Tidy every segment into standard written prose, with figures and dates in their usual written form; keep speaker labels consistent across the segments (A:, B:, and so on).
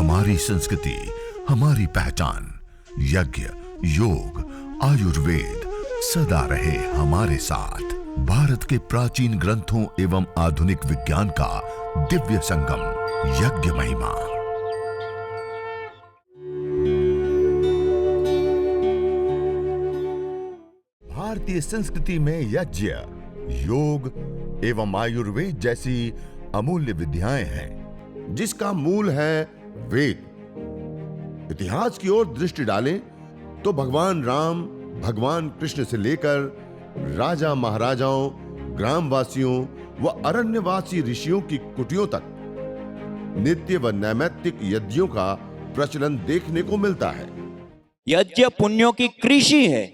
A: हमारी संस्कृति, हमारी पहचान। यज्ञ, योग, आयुर्वेद सदा रहे हमारे साथ। भारत के प्राचीन ग्रंथों एवं आधुनिक विज्ञान का दिव्य संगम, यज्ञ महिमा। भारतीय संस्कृति में यज्ञ, योग एवं आयुर्वेद जैसी अमूल्य विद्याएं हैं, जिसका मूल है वेद। इतिहास की ओर दृष्टि डालें तो भगवान राम, भगवान कृष्ण से लेकर राजा महाराजाओं, ग्रामवासियों व अरण्यवासी ऋषियों की कुटियों तक नित्य व नैमित्तिक यज्ञों का प्रचलन देखने को मिलता है।
B: यज्ञ पुण्यों की कृषि है।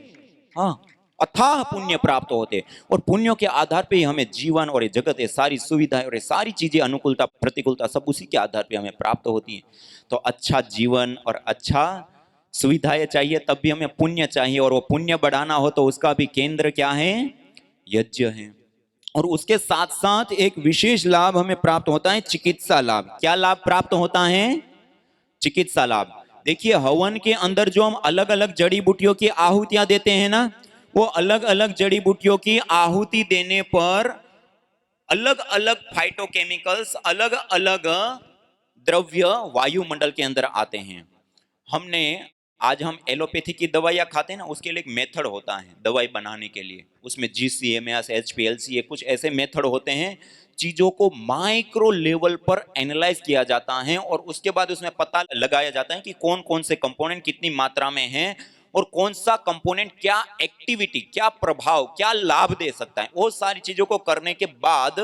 B: हाँ, अथाह पुण्य प्राप्त होते और पुण्यों के आधार पे ही हमें जीवन और ये जगत है सारी सुविधाएं और ये सारी चीजें, अनुकूलता प्रतिकूलता सब उसी के आधार पे हमें प्राप्त होती है। तो अच्छा जीवन और अच्छा सुविधाएं चाहिए, तब भी हमें पुण्य चाहिए, और वो पुण्य बढ़ाना हो तो उसका भी केंद्र क्या है? यज्ञ है। और उसके साथ साथ एक विशेष लाभ हमें प्राप्त होता है, चिकित्सा लाभ। क्या लाभ प्राप्त होता है? चिकित्सा लाभ। देखिए, हवन के अंदर जो हम अलग अलग जड़ी बूटियों की आहुतियां देते हैं ना, वो अलग अलग जड़ी बूटियों की आहुति देने पर अलग अलग फाइटोकेमिकल्स, अलग अलग द्रव्य वायुमंडल के अंदर आते हैं। आज हम एलोपैथी की दवाइयां खाते हैं ना, उसके लिए एक मेथड होता है दवाई बनाने के लिए। उसमें GCMS, HPLC, कुछ ऐसे मेथड होते हैं। चीजों को माइक्रो लेवल पर एनालाइज किया जाता है और उसके बाद उसमें पता लगाया जाता है कि कौन कौन से कंपोनेंट कितनी मात्रा में हैं और कौन सा कंपोनेंट क्या एक्टिविटी, क्या प्रभाव, क्या लाभ दे सकता है। वो सारी चीजों को करने के बाद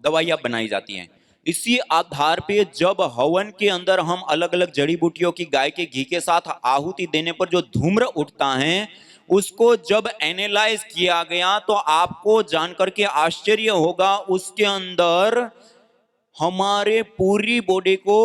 B: दवाइयां बनाई जाती हैं। इसी आधार पे जब हवन के अंदर हम अलग अलग जड़ी बूटियों की गाय के घी के साथ आहुति देने पर जो धूम्र उठता है, उसको जब एनालाइज किया गया तो आपको जानकर के आश्चर्य होगा, उसके अंदर हमारे पूरी बॉडी को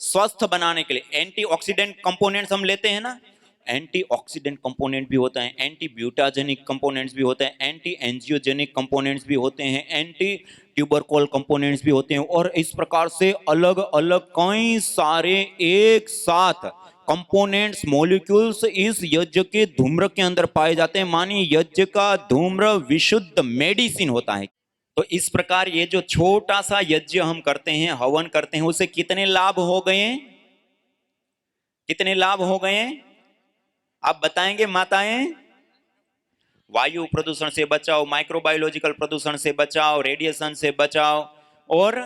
B: स्वस्थ बनाने के लिए एंटीऑक्सीडेंट कंपोनेंट्स हम लेते हैं ना, एंटीऑक्सीडेंट कंपोनेंट भी होता है, एंटी ब्यूटाजेनिक कंपोनेंट्स भी होते हैं, एंटी एंजियोजेनिक कंपोनेंट्स भी होते हैं, एंटी ट्यूबरकोल कंपोनेंट्स भी होते हैं, और इस प्रकार से अलग अलग कई सारे एक साथ कंपोनेंट्स, मॉलिक्यूल्स इस यज्ञ के धूम्र के अंदर पाए जाते हैं। मानिए यज्ञ का धूम्र विशुद्ध मेडिसिन होता है। तो इस प्रकार ये जो छोटा सा यज्ञ हम करते हैं, हवन करते हैं, उससे कितने लाभ हो गए? कितने लाभ हो गए आप बताएंगे माताएं? वायु प्रदूषण से बचाओ, माइक्रोबायोलॉजिकल प्रदूषण से बचाओ, रेडिएशन से बचाओ, और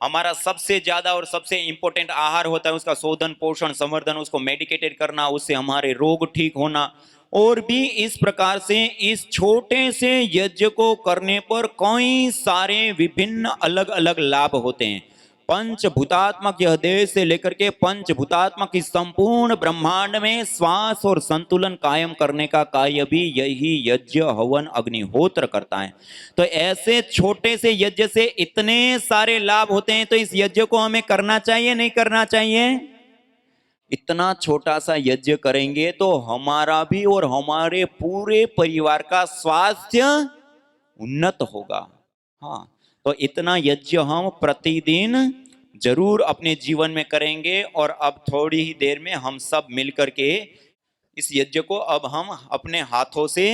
B: हमारा सबसे ज्यादा और सबसे इंपॉर्टेंट आहार होता है उसका शोधन, पोषण, संवर्धन, उसको मेडिकेटेड करना, उससे हमारे रोग ठीक होना। और भी इस प्रकार से इस छोटे से यज्ञ को करने पर कई सारे विभिन्न अलग अलग लाभ होते हैं। पंचभूतात्मक यह देह से लेकर के पंचभूतात्मक इस संपूर्ण ब्रह्मांड में श्वास और संतुलन कायम करने का कार्य भी यही यज्ञ, हवन, अग्निहोत्र करता है। तो ऐसे छोटे से यज्ञ से इतने सारे लाभ होते हैं, तो इस यज्ञ को हमें करना चाहिए, नहीं करना चाहिए? इतना छोटा सा यज्ञ करेंगे तो हमारा भी और हमारे पूरे परिवार का स्वास्थ्य उन्नत होगा। हाँ, तो इतना यज्ञ हम प्रतिदिन जरूर अपने जीवन में करेंगे। और अब थोड़ी ही देर में हम सब मिलकर के इस यज्ञ को अब हम अपने हाथों से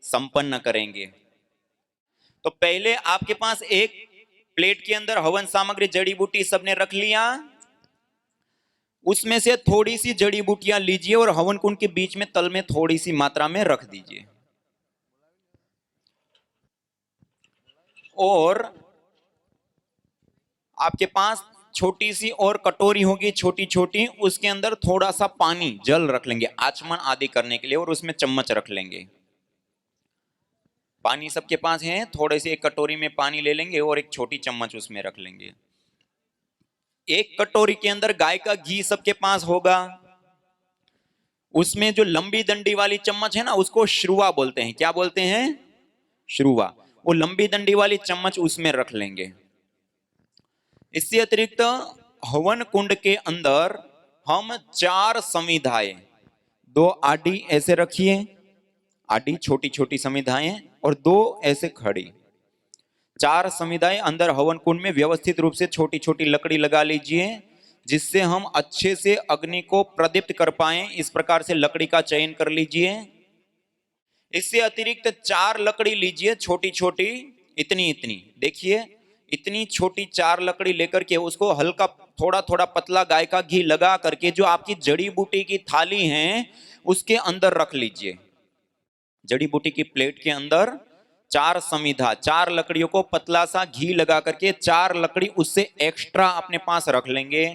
B: संपन्न करेंगे। तो पहले आपके पास एक प्लेट के अंदर हवन सामग्री, जड़ी बूटी सबने रख लिया। उसमें से थोड़ी सी जड़ी बूटियां लीजिए और हवन कुंड के बीच में तल में थोड़ी सी मात्रा में रख दीजिए। और आपके पास छोटी सी और कटोरी होगी, छोटी छोटी, उसके अंदर थोड़ा सा पानी, जल रख लेंगे आचमन आदि करने के लिए, और उसमें चम्मच रख लेंगे। पानी सबके पास है, थोड़े से एक कटोरी में पानी ले लेंगे और एक छोटी चम्मच उसमें रख लेंगे। एक कटोरी के अंदर गाय का घी सबके पास होगा। उसमें जो लंबी डंडी वाली चम्मच है ना, उसको श्रुवा बोलते हैं। क्या बोलते हैं? श्रुवा। वो लंबी डंडी वाली चम्मच उसमें रख लेंगे। इससे अतिरिक्त हवन कुंड के अंदर हम 4 समिधाएं, 2 आडी ऐसे रखिए, आडी छोटी छोटी समिधाएं, और 2 ऐसे खड़ी, 4 समिधाएं अंदर हवन कुंड में व्यवस्थित रूप से छोटी छोटी लकड़ी लगा लीजिए। जिससे हम अच्छे से अग्नि को प्रदीप्त कर पाए। इस प्रकार से लकड़ी का चयन कर लीजिए। इससे अतिरिक्त 4 लकड़ी लीजिए, छोटी छोटी, इतनी इतनी, देखिए इतनी छोटी 4 लकड़ी लेकर के उसको हल्का थोड़ा थोड़ा पतला गाय का घी लगा करके जो आपकी जड़ी बूटी की थाली है उसके अंदर रख लीजिए। जड़ी बूटी की प्लेट के अंदर 4 समिधा, 4 लकड़ियों को पतला सा घी लगा करके 4 लकड़ी उससे एक्स्ट्रा अपने पास रख लेंगे।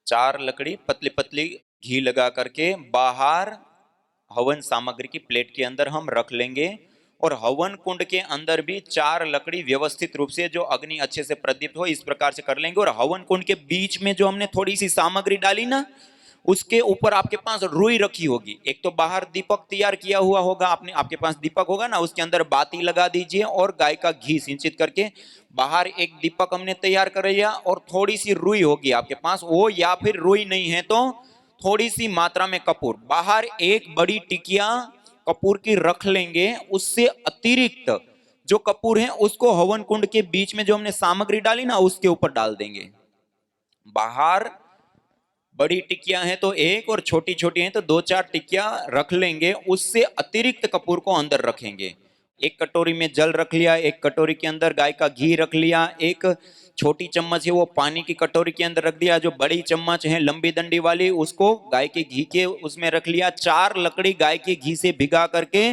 B: 4 लकड़ी पतली पतली घी लगा करके बाहर हवन सामग्री की प्लेट के अंदर हम रख लेंगे। और हवन कुंड के अंदर भी 4 लकड़ी व्यवस्थित रूप से जो अग्नि अच्छे से प्रदीप्त हो इस प्रकार से कर लेंगे। और हवन कुंड के बीच में जो हमने थोड़ी सी सामग्री डाली ना, उसके ऊपर आपके पास रुई रखी होगी। एक तो बाहर दीपक तैयार किया हुआ होगा, आपके पास दीपक होगा ना, उसके अंदर बाती लगा दीजिए और गाय का घी सिंचित करके बाहर एक दीपक हमने तैयार कर लिया। और थोड़ी सी रुई होगी आपके पास, वो या फिर रुई नहीं है तो थोड़ी सी मात्रा में कपूर, बाहर एक बड़ी टिकिया कपूर की रख लेंगे। उससे अतिरिक्त जो कपूर है उसको हवन कुंड के बीच में जो हमने सामग्री डाली ना उसके ऊपर डाल देंगे। बाहर बड़ी टिकिया है तो एक, और छोटी छोटी है तो 2-4 टिकिया रख लेंगे। उससे अतिरिक्त कपूर को अंदर रखेंगे। एक कटोरी में जल रख लिया, एक कटोरी के अंदर गाय का घी रख लिया, एक छोटी चम्मच है वो पानी की कटोरी के अंदर रख दिया, जो बड़ी चम्मच है लंबी डंडी वाली उसको गाय के घी के उसमें रख लिया। 4 लकड़ी गाय के घी से भिगा करके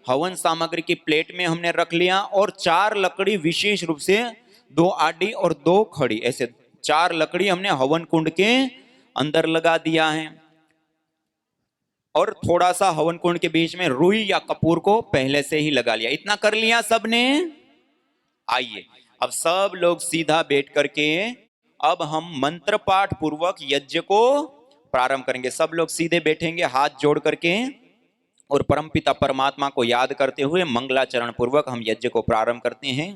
B: हवन सामग्री की प्लेट में हमने रख लिया। और 4 लकड़ी विशेष रूप से 2 आडी और 2 खड़ी, ऐसे 4 लकड़ी हमने हवन कुंड के अंदर लगा दिया है। और थोड़ा सा हवन कुंड के बीच में रुई या कपूर को पहले से ही लगा लिया। इतना कर लिया सबने। आइए अब सब लोग सीधा बैठ करके अब हम मंत्र पाठ पूर्वक यज्ञ को प्रारंभ करेंगे। सब लोग सीधे बैठेंगे हाथ जोड़ करके और परमपिता परमात्मा को याद करते हुए मंगलाचरण पूर्वक हम यज्ञ को प्रारंभ करते हैं।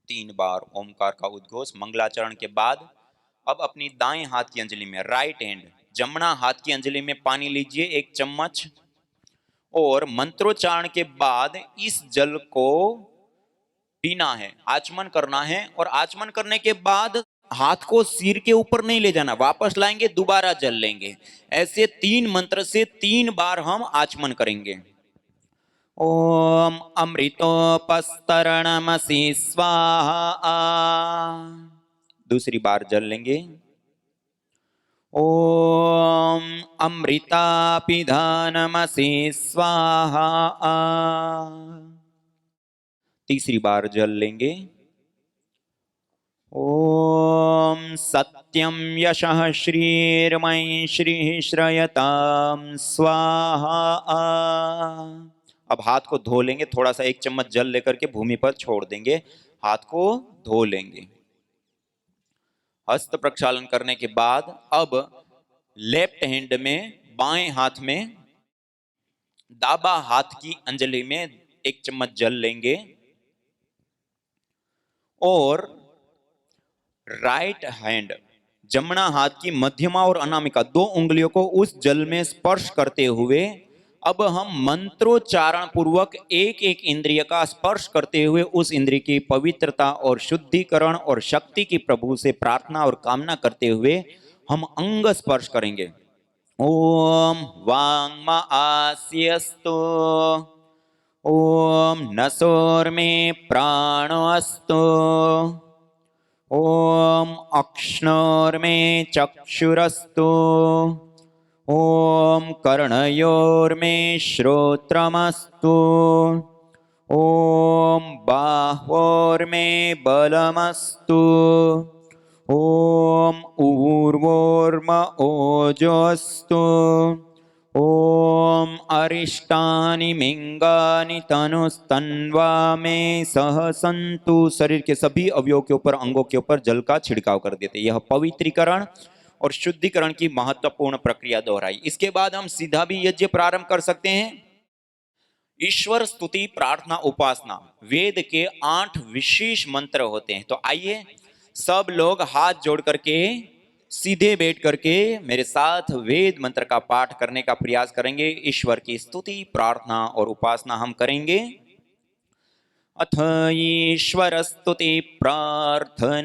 B: तीन बार ओमकार का उद्घोष मंगलाचरण के बाद अब अपनी दाएं हाथ की अंजलि में, राइट हैंड, जमना हाथ की अंजलि में पानी लीजिए 1 चम्मच। और मंत्रोच्चारण के बाद इस जल को पीना है, आचमन करना है। और आचमन करने के बाद हाथ को सिर के ऊपर नहीं ले जाना, वापस लाएंगे, दोबारा जल लेंगे। ऐसे 3 मंत्र से 3 बार हम आचमन करेंगे। ओम अमृतोपस्तरणमसि स्वाहा। दूसरी बार जल लेंगे। ओम अमृतापिधानमसि स्वाहा। तीसरी बार जल लेंगे। ओम सत्यम यशः श्रीर्मयि श्री श्रयताम स्वाहा। अब हाथ को धो लेंगे, थोड़ा सा 1 चम्मच जल लेकर के भूमि पर छोड़ देंगे, हाथ को धो लेंगे। हस्त प्रक्षालन करने के बाद अब लेफ्ट हैंड में, बाएं हाथ में, दाबा हाथ की अंजलि में 1 चम्मच जल लेंगे। और राइट हैंड, जमना हाथ की मध्यमा और अनामिका 2 उंगलियों को उस जल में स्पर्श करते हुए अब हम मंत्रोच्चारण पूर्वक एक एक इंद्रिय का स्पर्श करते हुए उस इंद्रिय की पवित्रता और शुद्धिकरण और शक्ति की प्रभु से प्रार्थना और कामना करते हुए हम अंग स्पर्श करेंगे। ओम वांगमा आस्यस्तु। ओम नसोर्मे प्राणोऽस्तु। ओम अक्ष्णोर्मे चक्षुरस्तु। ओम कर्णयोर्मे श्रोत्रमस्तु। ओम बाह्वोर्मे बलमस्तु। ओम ऊर्वोर्म ओजोस्तु। ओम अरिष्टानि मिंगानि तनुस्तन्वा में सह संतु। शरीर के सभी अवयवों के ऊपर, अंगों के ऊपर जल का छिड़काव कर देते। यह पवित्रीकरण और शुद्धिकरण की महत्वपूर्ण प्रक्रिया दोहराई। इसके बाद हम सीधा भी यज्ञ प्रारंभ कर सकते हैं। ईश्वर स्तुति, प्रार्थना, उपासना, वेद के 8 विशेष मंत्र होते हैं। तो आइए सब लोग हाथ जोड़ करके सीधे बैठ करके मेरे साथ वेद मंत्र का पाठ करने का प्रयास करेंगे। ईश्वर की स्तुति, प्रार्थना और उपासना हम करेंगे। अथ ईश्वर स्तुति प्रार्थनोपासना।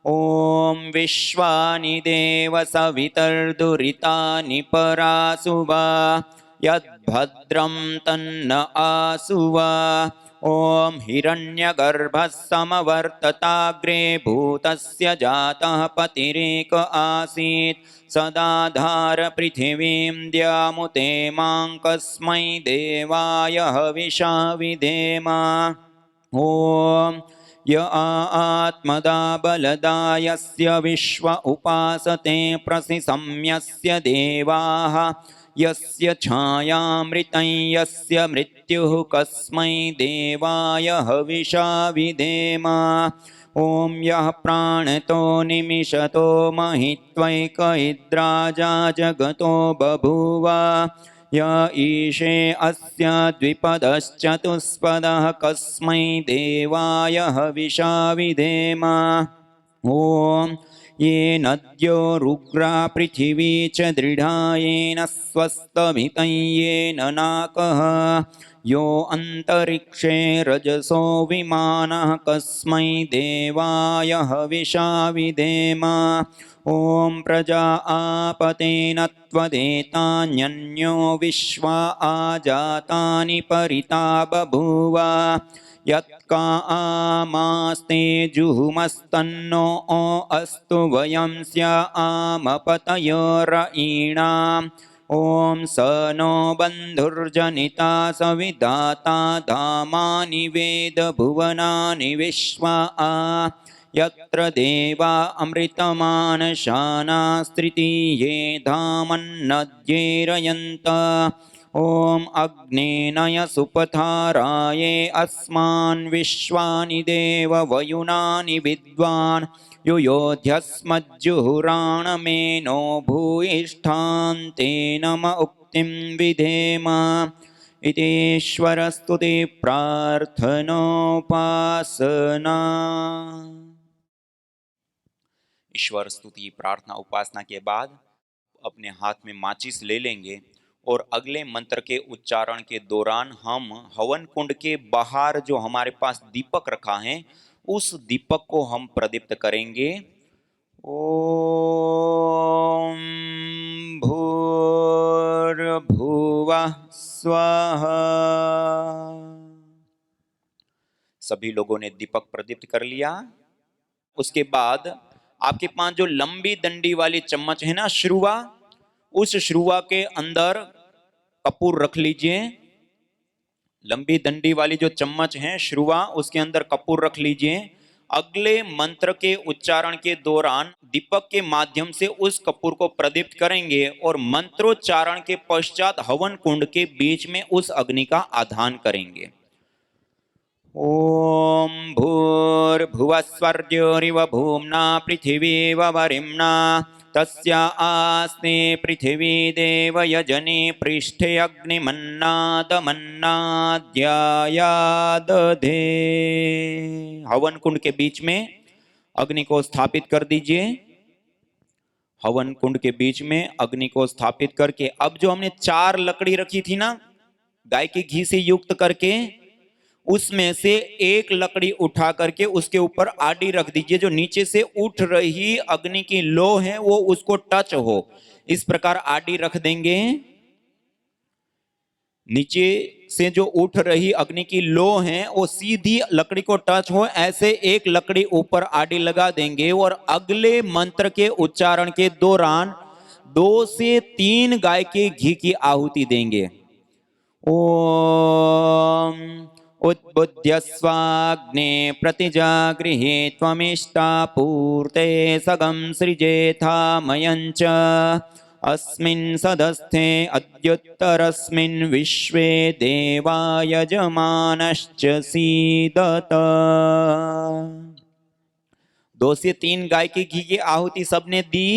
B: ओम विश्वानि देव सवितर्दुरितानि परासुवा यद्भद्रं तन्न आसुवा। ओम हिरण्यगर्भः समवर्तताग्रे भूतस्य जातः पतिरेक आसीत् सदाधार पृथिवीं द्यामुते मां कस्मै देवाय हविषा विधेम। ओम य आत्मदा बलदा यस्य विश्व उपासते प्रसिसम्यस्य देवाः यस्य छायामृतं यस्य मृत्युः कस्मै देवाय हविषा विधेम। ओम यः प्राणतो निमिषतो महित्वैक इद्राजा जगतो बभूव य ईशे अस्य द्विपदश्चतुष्पदः कस्मै देवाय हविषा विधेम। ओम ये नद्यो रुग्रा पृथिवी च दृढा येन स्वस्तमितं येन नाकः यो अन्तरिक्षे रजसो विमानः कस्मै देवाय हविषा विधेम। ओम प्रजा आपतेन त्वदेतान्यन्यो विश्वा आजातानि परिता बभूव यत्का आमास्ते जुहुमस्तन्नो अस्तु वयं स्या आमपतयोरयीणाम्। ओम स नो बन्धुर्जनिता सविधाता धामानि वेद भुवनानि विश्वा यत्र देवा अमृतमानशाना स्त्रितीये धामन्नद्येरयन्त। ओम अग्नेनय सुपथाराये अस्मान् विश्वानि देव वयुनानि विद्वान् युयोध्यस्मज्जुहुराणमेनो भूयिष्ठान्ते नम उक्तिं विधेम। इतीश्वरस्तुति प्रार्थनोपासना। ईश्वर स्तुति, प्रार्थना, उपासना के बाद अपने हाथ में माचिस ले लेंगे और अगले मंत्र के उच्चारण के दौरान हम हवन कुंड के बाहर जो हमारे पास दीपक रखा है उस दीपक को हम प्रदीप्त करेंगे। ओम भूर्भुवः स्वः। सभी लोगों ने दीपक प्रदीप्त कर लिया। उसके बाद आपके पास जो लंबी डंडी वाली चम्मच है ना, श्रुवा, उस श्रुवा के अंदर कपूर रख लीजिए। लंबी डंडी वाली जो चम्मच है श्रुवा, उसके अंदर कपूर रख लीजिए। अगले मंत्र के उच्चारण के दौरान दीपक के माध्यम से उस कपूर को प्रदीप्त करेंगे और मंत्रोच्चारण के पश्चात हवन कुंड के बीच में उस अग्नि का आधान करेंगे। ओम भूर्भुवस्वर्योरिव भूम्ना पृथिवीव वरिम्ना तस्या आस्ते पृथिवी देव यजने पृष्ठे अग्निमन्नादमन्नाद्यायादधे। हवन कुंड के बीच में अग्नि को स्थापित कर दीजिए। हवन कुंड के बीच में अग्नि को स्थापित करके अब जो हमने 4 लकड़ी रखी थी ना गाय के घी से युक्त करके, उसमें से एक लकड़ी उठा करके उसके ऊपर आड़ी रख दीजिए। जो नीचे से उठ रही अग्नि की लो है वो उसको टच हो, इस प्रकार आड़ी रख देंगे। नीचे से जो उठ रही अग्नि की लो है वो सीधी लकड़ी को टच हो, ऐसे एक लकड़ी ऊपर आड़ी लगा देंगे और अगले मंत्र के उच्चारण के दौरान 2 से 3 गाय के घी की आहुति देंगे। ओम उद्बुद्ध्यस्वाग्ने प्रतिजागृहे त्वमिष्टा पूर्ते सगं सृजेथा मयञ्च। अस्मिन् सदस्थे अद्युत्तरस्मिन् विश्वे देवा यजमानश्च सीदत। 2 से 3 गाय की घी की आहुति सबने दी।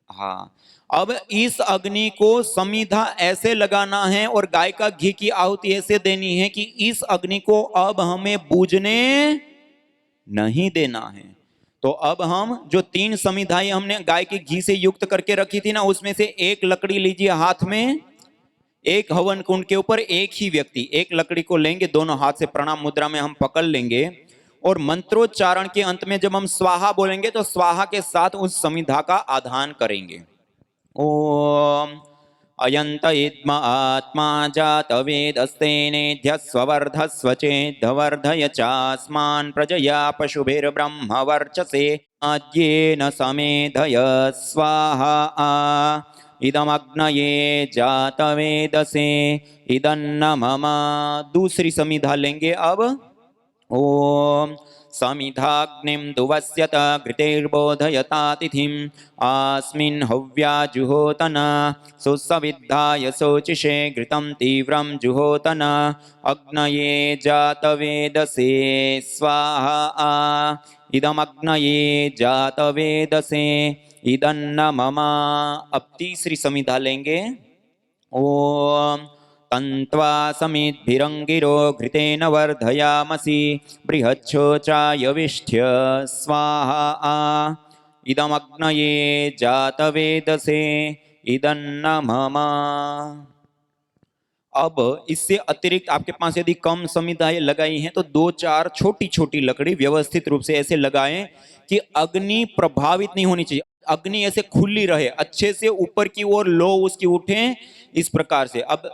B: हाँ, अब इस अग्नि को समीधा ऐसे लगाना है और गाय का घी की आहुति ऐसे देनी है कि इस अग्नि को अब हमें बूझने नहीं देना है। तो अब हम जो 3 समिधाएं हमने गाय के घी से युक्त करके रखी थी ना, उसमें से एक लकड़ी लीजिए हाथ में, एक हवन कुंड के ऊपर एक ही व्यक्ति एक लकड़ी को लेंगे, दोनों हाथ से प्रणाम मुद्रा में हम पकड़ लेंगे और मंत्रोच्चारण के अंत में जब हम स्वाहा बोलेंगे तो स्वाहा के साथ उस समिधा का आधान करेंगे। ओम अयंत इद्म आत्मा जात वेदस्तेनेध्य स्ववर्धस्व चेद्धवर्धय चास्मान् प्रजया पशुभिर्ब्रह्म वर्चसे आद्येन समेधय स्वाहा इदमग्नये जात वेदसे इदन्न मम। दूसरी समिधा लेंगे अब। ओम समिधाग्निं दुवस्यत घृतेर्बोधयता तिथिम् आस्मिन् हव्या जुहोतन सुसविद्धाय शोचिषे घृतं तीव्रं जुहोतन अग्नये जातवेदसे स्वाहा इदमग्नये जातवेदसे इदन्न मम। अब तीसरी समिधा लेंगे। ओम तन्त्वा समिद्भिरङ्गिरो घृतेन वर्धयामसि बृहच्छोचायविष्ठ्य स्वाहा इदमग्नये जातवेदसे इदन्न मम। अब इससे अतिरिक्त आपके पास यदि कम समिधाएं लगाई हैं तो 2-4 छोटी छोटी लकड़ी व्यवस्थित रूप से ऐसे लगाएं कि अग्नि प्रभावित नहीं होनी चाहिए, अग्नि ऐसे खुली रहे, अच्छे से ऊपर की ओर लो उसकी उठे, इस प्रकार से। अब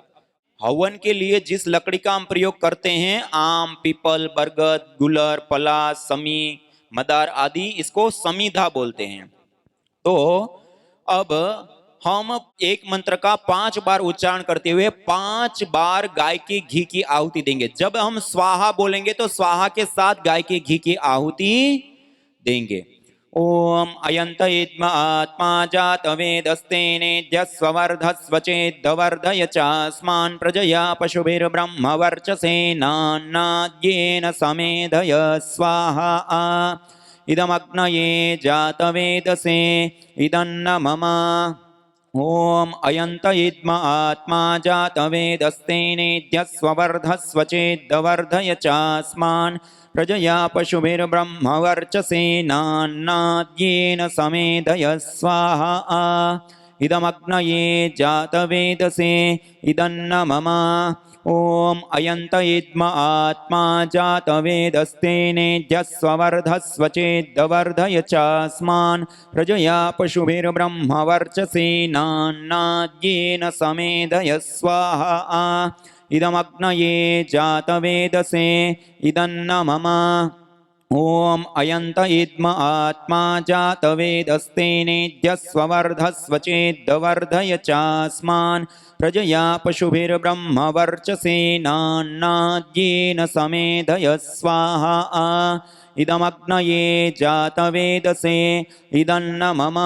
B: हवन के लिए जिस लकड़ी का हम प्रयोग करते हैं, आम, पीपल, बरगद, गुलर, पलास, समी, मदार आदि, इसको समिधा बोलते हैं। तो अब हम एक मंत्र का 5 बार उच्चारण करते हुए 5 बार गाय के घी की आहुति देंगे। जब हम स्वाहा बोलेंगे तो स्वाहा के साथ गाय के घी की आहुति देंगे। ओम अयंत इद्म आत्मा जात वेदस्तेनेध्य स्ववर्धस्व चेद्धवर्धय चास्मान् प्रजया पशुभिर्ब्रह्म वर्चसे नान्नाद्येन समेधय स्वाहा इदमग्नये जातवेदसे इदन्न मम। ओम अयंत इद्म आत्मा जात वेदस्तेनेध्य स्ववर्धस्व चेद्धवर्धय चास्मान् प्रजया पशुभिर्ब्रह्म वर्चसे नान्नाद्येन समेधय स्वाहा इदमग्नये जातवेदसे इदन्न मम। ओम अयंत इद्म आत्मा जात वेदस्तेनेध्य स्ववर्धस्व चेद्धवर्धय चास्मान् प्रजया पशुभिर्ब्रह्म वर्चसे नान्नाद्येन समेधय स्वाहा इदमग्नये जातवेदसे इदन्न मम। ओम अयंत इद्म आत्मा जात वेदस्तेनेध्य स्ववर्धस्व चेद्धवर्धय चास्मान् प्रजया पशुभिर्ब्रह्म वर्चसे नान्नाद्येन समेधय स्वाहा इदमग्नये जातवेदसे इदन्न मम।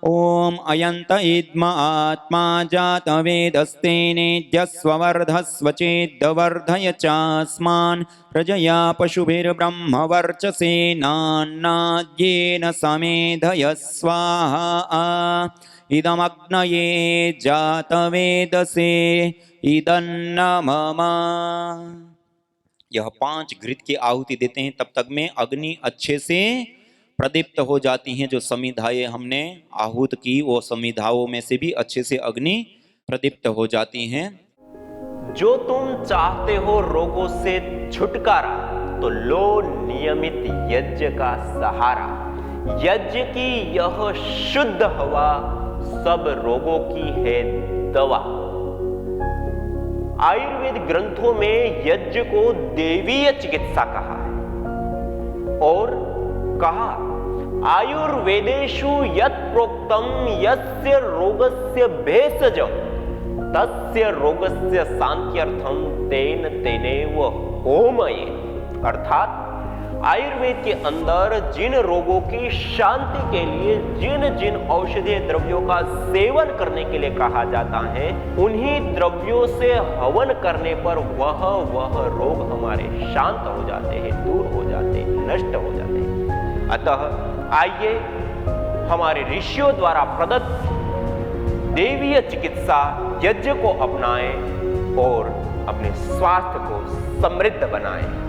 B: ओम अयंत इद्म आत्मा जात वेदस्तेनेध्य स्ववर्धस्व चेद्धवर्धय चास्मान् प्रजया पशुभिर्ब्रह्म वर्चसे नान्नाद्येन समेधय स्वाहा इदमग्नये जातवेदसे इदन्न मम। यह 5 घृत की आहुति देते हैं, तब तक में अग्नि अच्छे से प्रदीप्त हो जाती हैं। जो समिधाएं हमने आहूत की वो समिधाओं में से भी अच्छे से अग्नि प्रदीप्त हो जाती हैं।
C: जो तुम चाहते हो रोगों से छुटकारा तो लो नियमित यज्ञ का सहारा। यज्ञ की यह शुद्ध हवा सब रोगों की है दवा। आयुर्वेद ग्रंथों में यज्ञ को देवीय चिकित्सा कहा है और कहा आयुर्वेदेषु यत् प्रोक्तम यस्य रोगस्य भेषजम् तस्य रोगस्य शांत्यर्थम तेन तेनेव होमये। अर्थात आयुर्वेद के अंदर जिन रोगों की शांति के लिए जिन जिन औषधीय द्रव्यों का सेवन करने के लिए कहा जाता है, उन्हीं द्रव्यों से हवन करने पर वह रोग हमारे शांत हो जाते हैं, दूर हो जाते हैं, नष्ट हो जाते हैं। अतः आइए हमारे ऋषियों द्वारा प्रदत्त देवीय चिकित्सा यज्ञ को अपनाएं और अपने स्वास्थ्य को समृद्ध बनाएं।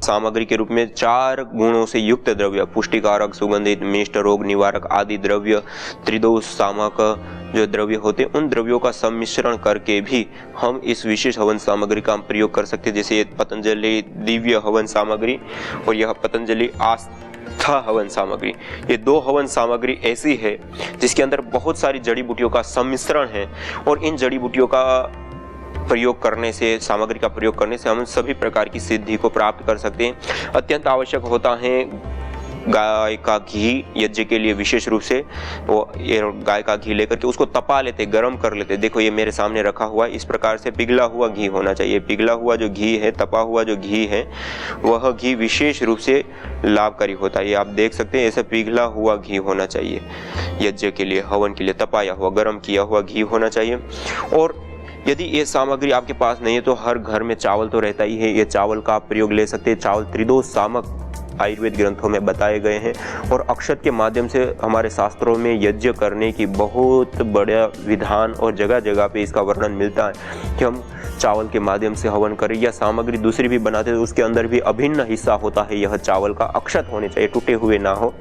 C: सामग्री के रूप में 4 गुणों से युक्त द्रव्य, पुष्टिकारक, सुगंधित, मिष्ट, रोग निवारक आदि द्रव्य, त्रिदोष सामक जो द्रव्य होते हैं, उन द्रव्यों का सम्मिश्रण करके भी हम इस विशेष हवन सामग्री का प्रयोग कर सकते हैं। जैसे ये पतंजलि दिव्य हवन सामग्री और यह पतंजलि आस्था हवन सामग्री, ये 2 हवन सामग्री ऐसी है जिसके अंदर बहुत सारी जड़ी बूटियों का सम्मिश्रण है और इन जड़ी बूटियों का प्रयोग करने से, सामग्री का प्रयोग करने से हम सभी प्रकार की सिद्धि को प्राप्त कर सकते हैं। अत्यंत आवश्यक होता है गाय का घी यज्ञ के लिए, विशेष रूप से वो ये गाय का घी लेकर के उसको तपा लेते, गर्म कर लेते। देखो ये मेरे सामने रखा हुआ है, इस प्रकार से पिघला हुआ घी होना चाहिए। पिघला हुआ जो घी है, तपा हुआ जो घी है, वह घी विशेष रूप से लाभकारी होता है। ये आप देख सकते हैं, ऐसा पिघला हुआ घी होना चाहिए यज्ञ के लिए, हवन के लिए तपाया हुआ, गर्म किया हुआ घी होना चाहिए। और यदि ये सामग्री आपके पास नहीं है तो हर घर में चावल तो रहता ही है, ये चावल का आप प्रयोग ले सकते हैं। चावल त्रिदोष सामक आयुर्वेद ग्रंथों में बताए गए हैं और अक्षत के माध्यम से हमारे शास्त्रों में यज्ञ करने की बहुत बड़ा विधान और जगह जगह पे इसका वर्णन मिलता है कि हम चावल के माध्यम से हवन करें, या सामग्री दूसरी भी बनाते तो उसके अंदर भी अभिन्न हिस्सा होता है यह चावल का, अक्षत होने चाहिए, टूटे हुए ना हो।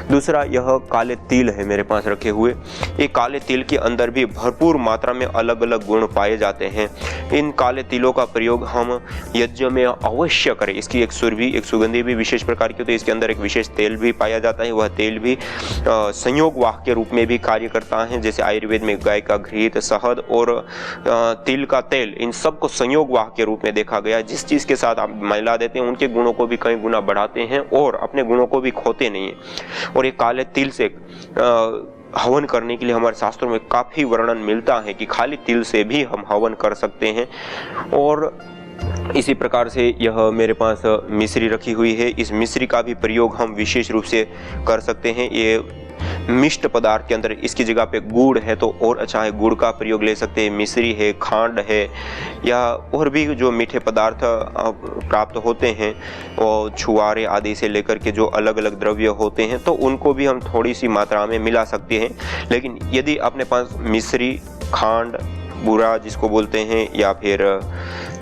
C: दूसरा यह काले तिल है मेरे पास रखे हुए, ये काले तिल के अंदर भी भरपूर मात्रा में अलग अलग गुण पाए जाते हैं। इन काले तिलों का प्रयोग हम यज्ञ में अवश्य करें। इसकी एक सुरभि, एक सुगंधी भी विशेष प्रकार की होती है, इसके अंदर एक विशेष तेल भी पाया जाता है, वह तेल भी संयोग वाहक के रूप में भी कार्य करता है। जैसे आयुर्वेद में गाय का घृत, शहद और तिल का तेल, इन सबको संयोग वाहक के रूप में देखा गया। जिस चीज के साथ आप मिला देते हैं उनके गुणों को भी कई गुना बढ़ाते हैं और अपने गुणों को भी खोते नहीं है। और ये काले तिल से हवन करने के लिए हमारे शास्त्रों में काफी वर्णन मिलता है कि खाली तिल से भी हम हवन कर सकते हैं। और इसी प्रकार से यह मेरे पास मिश्री रखी हुई है, इस मिश्री का भी प्रयोग हम विशेष रूप से कर सकते हैं। ये मिष्ट पदार्थ के अंदर इसकी जगह पे गुड़ है तो और अच्छा है, गुड़ का प्रयोग ले सकते हैं। मिश्री है, खांड है, या और भी जो मीठे पदार्थ प्राप्त होते हैं, वो छुआरे आदि से लेकर के जो अलग अलग द्रव्य होते हैं, तो उनको भी हम थोड़ी सी मात्रा में मिला सकते हैं। लेकिन यदि अपने पास मिश्री, खांड, बूरा जिसको बोलते हैं, या फिर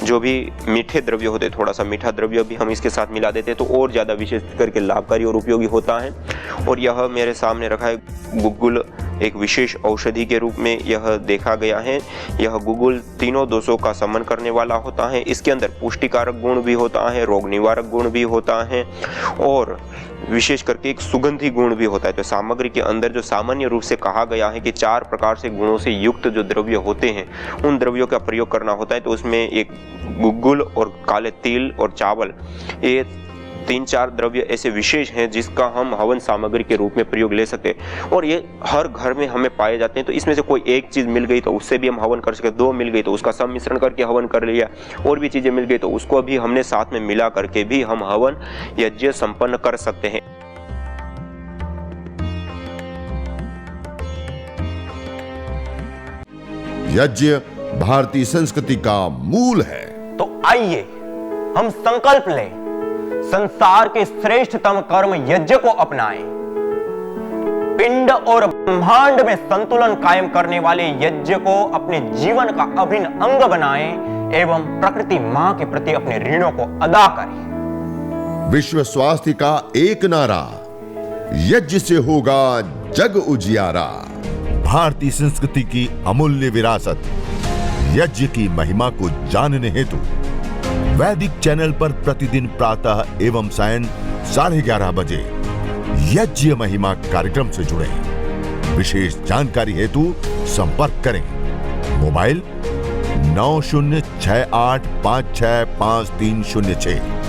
C: जो भी मीठे द्रव्य होते हैं, थोड़ा सा मीठा द्रव्य भी हम इसके साथ मिला देते हैं तो और ज़्यादा विशेष करके लाभकारी और उपयोगी होता है। और यह मेरे सामने रखा है गुग्गुल, एक विशेष औषधि के रूप में यह देखा गया है। यह गुग्गुल तीनों दोषों का शमन करने वाला होता है। इसके अंदर पुष्टिकारक गुण भी होता है, रोग निवारक गुण भी होता है और विशेष करके एक सुगंधी गुण भी होता है। तो सामग्री के अंदर जो सामान्य रूप से कहा गया है कि 4 प्रकार से गुणों से युक्त जो द्रव्य होते हैं उन द्रव्यों का प्रयोग करना होता है, तो उसमें एक गुग्गुल और काले तिल और चावल, ये 3-4 द्रव्य ऐसे विशेष हैं जिसका हम हवन सामग्री के रूप में प्रयोग ले सकते हैं। और ये हर घर में हमें पाए जाते हैं। तो इसमें से कोई एक चीज मिल गई तो उससे भी हम हवन कर सकते, 2 मिल गई तो उसका सम्मिश्रण करके हवन कर लिया, और भी चीजें मिल गई तो उसको भी हमने साथ में मिला करके भी हम हवन यज्ञ संपन्न कर सकते हैं।
A: यज्ञ भारतीय संस्कृति का मूल है।
C: तो आइए हम संकल्प लें, संसार के श्रेष्ठतम कर्म यज्ञ को अपनाएं। पिंड और ब्रह्मांड में संतुलन कायम करने वाले यज्ञ को अपने जीवन का अभिन्न अंग बनाएं एवं प्रकृति मां के प्रति अपने ऋणों को अदा करें।
A: विश्व स्वास्थ्य का एक नारा, यज्ञ से होगा जग उजियारा। भारतीय संस्कृति की अमूल्य विरासत यज्ञ की महिमा को जानने हेतु वैदिक चैनल पर प्रतिदिन प्रातः एवं सायं 11:30 बजे यज्ञ महिमा कार्यक्रम से जुड़े। विशेष जानकारी हेतु संपर्क करें मोबाइल 9068565306।